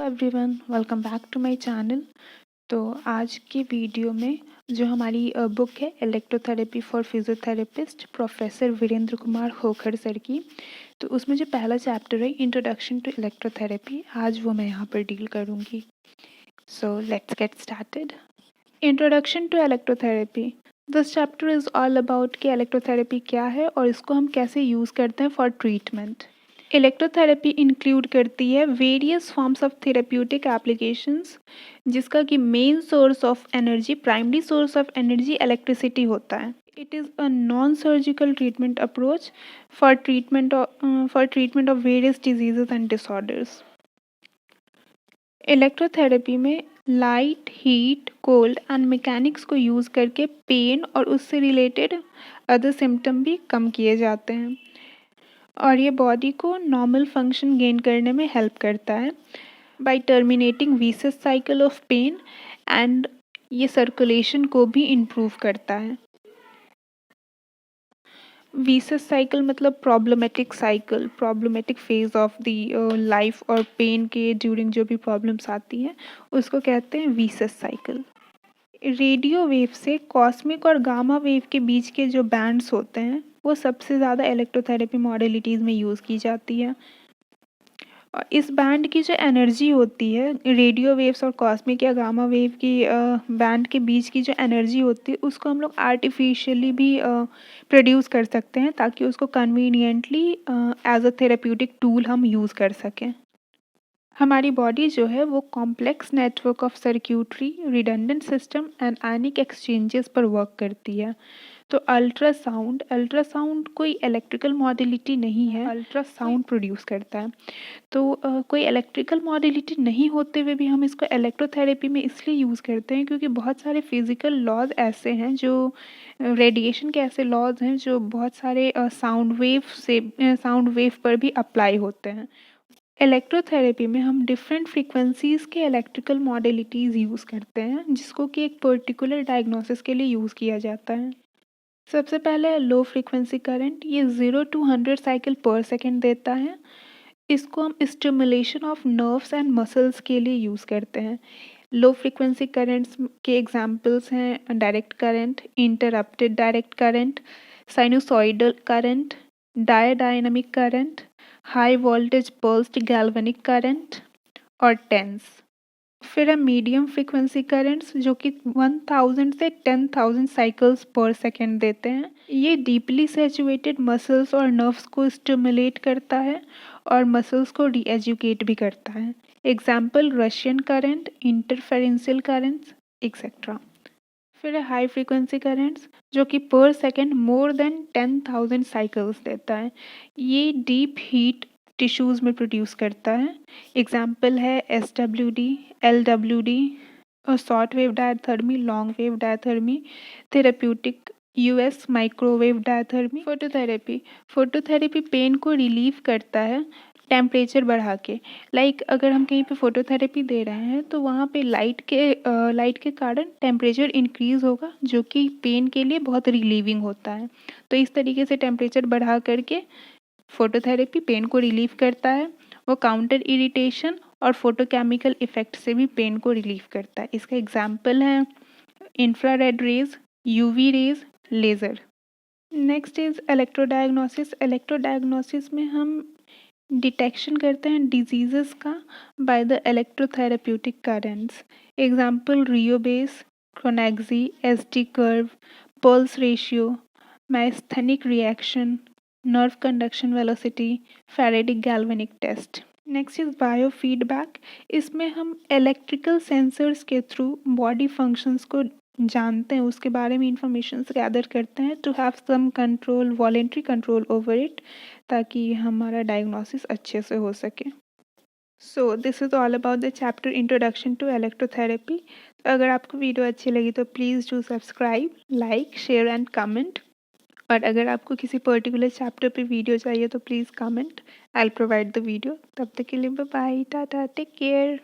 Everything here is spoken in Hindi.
Everyone, welcome back to my channel. तो आज के वीडियो में जो हमारी बुक है electrotherapy for physiotherapist professor Virendra Kumar Khokhar sir की, तो उसमें जो पहला चैप्टर है इंट्रोडक्शन टू इलेक्ट्रोथेरेपी, आज वो मैं यहाँ पर डील करूँगी। So let's get started. Introduction to electrotherapy. This chapter is all about कि इलेक्ट्रोथेरेपी क्या है और इसको हम कैसे यूज़ करते हैं फॉर ट्रीटमेंट। इलेक्ट्रोथेरेपी इंक्लूड करती है various forms of therapeutic applications, जिसका कि main source of energy, primary source of energy electricity होता है। It is a non surgical treatment approach for treatment of various diseases and disorders. Electrotherapy में light, heat, cold and mechanics को यूज़ करके पेन और उससे रिलेटेड अदर सिम्टम भी कम किए जाते हैं और ये बॉडी को नॉर्मल फंक्शन गेन करने में हेल्प करता है by terminating vicious cycle of pain, and ये सर्कुलेशन को भी इम्प्रूव करता है। वीसियस साइकिल मतलब problematic phase of the life और पेन के ड्यूरिंग जो भी प्रॉब्लम्स आती हैं उसको कहते हैं वीसियस साइकिल। रेडियो वेव से कॉस्मिक और गामा वेव के बीच के जो बैंड्स होते हैं वो सबसे ज़्यादा इलेक्ट्रोथेरेपी मॉडलिटीज़ में यूज़ की जाती है। और इस बैंड की जो एनर्जी होती है, रेडियो वेव्स और कॉस्मिक या गामा वेव की बैंड के बीच की जो एनर्जी होती है उसको हम लोग आर्टिफिशियली भी प्रोड्यूस कर सकते हैं ताकि उसको conveniently as a therapeutic tool हम यूज़ कर सकें। हमारी बॉडी जो है वो complex network of circuitry, redundant system and ionic exchanges पर वर्क करती है। तो अल्ट्रासाउंड कोई इलेक्ट्रिकल मॉडलिटी नहीं है, अल्ट्रासाउंड प्रोड्यूस करता है। तो कोई इलेक्ट्रिकल मॉडलिटी नहीं होते हुए भी हम इसको इलेक्ट्रोथेरेपी में इसलिए यूज़ करते हैं क्योंकि बहुत सारे फिजिकल लॉज ऐसे हैं जो रेडिएशन के ऐसे लॉज हैं जो बहुत सारे साउंड वेव पर भी अप्लाई होते हैं। इलेक्ट्रोथेरेपी में हम डिफरेंट फ्रीक्वेंसीज़ के इलेक्ट्रिकल मॉडलिटीज़ यूज़ करते हैं जिसको कि एक पर्टिकुलर डायग्नोसिस के लिए यूज़ किया जाता है। सबसे पहले लो फ्रीक्वेंसी करंट, ये 0 to 100 साइकिल पर सेकेंड देता है। इसको हम stimulation of nerves and muscles के लिए यूज़ करते हैं। लो फ्रीक्वेंसी करंट्स के एग्जांपल्स हैं direct current, interrupted direct current, sinusoidal current, dynamic current, high voltage pulsed galvanic current और टेंस। फिर है मीडियम फ्रीक्वेंसी करंट्स जो कि 1000 से 10,000 साइकिल्स पर सेकेंड देते हैं। ये डीपली सैचुरेटेड मसल्स और नर्व्स को स्टिमुलेट करता है और मसल्स को री एजुकेट भी करता है। Example Russian current, इंटरफेरेंशियल currents etcetera. फिर है हाई फ्रीक्वेंसी करंट्स जो कि पर सेकेंड मोर देन 10,000 साइकिल्स देता है। ये डीप हीट टिश्यूज़ में प्रोड्यूस करता है। एग्जाम्पल है SWD, LWD और short wave diathermy, long wave diathermy, therapeutic US microwave diathermy. Phototherapy pain को रिलीव करता है टेम्परेचर बढ़ा के। अगर हम कहीं पे फोटोथेरेपी दे रहे हैं तो वहाँ पे लाइट के कारण टेम्परेचर इंक्रीज़ होगा जो कि पेन के लिए बहुत रिलीविंग होता है। तो इस तरीके से टेम्परेचर बढ़ा करके फोटोथेरेपी पेन को रिलीव करता है। वो काउंटर इरिटेशन और फोटोकेमिकल इफ़ेक्ट से भी पेन को रिलीव करता है। इसका एग्जाम्पल है infrared rays, UV rays, laser. Next is electrodiagnosis. Electrodiagnosis में हम डिटेक्शन करते हैं डिजीज़ेस का by the electrotherapeutic currents. Example rheobase, chronaxie, SD curve, pulse ratio, myasthenic reaction, nerve conduction velocity, Faraday galvanic test. Next is biofeedback. इसमें हम इलेक्ट्रिकल सेंसर्स के थ्रू बॉडी फंक्शंस को जानते हैं, उसके बारे में इंफॉर्मेशन गैदर करते हैं to have some control, voluntary control over it, ताकि हमारा डायग्नोसिस अच्छे से हो सके। So this is all about the chapter introduction to electrotherapy. अगर आपको वीडियो अच्छी लगी तो please do subscribe, like, share and comment. और अगर आपको किसी पर्टिकुलर चैप्टर पे वीडियो चाहिए तो please comment, I will provide the video. तब तक के लिए bye bye, tata, take care.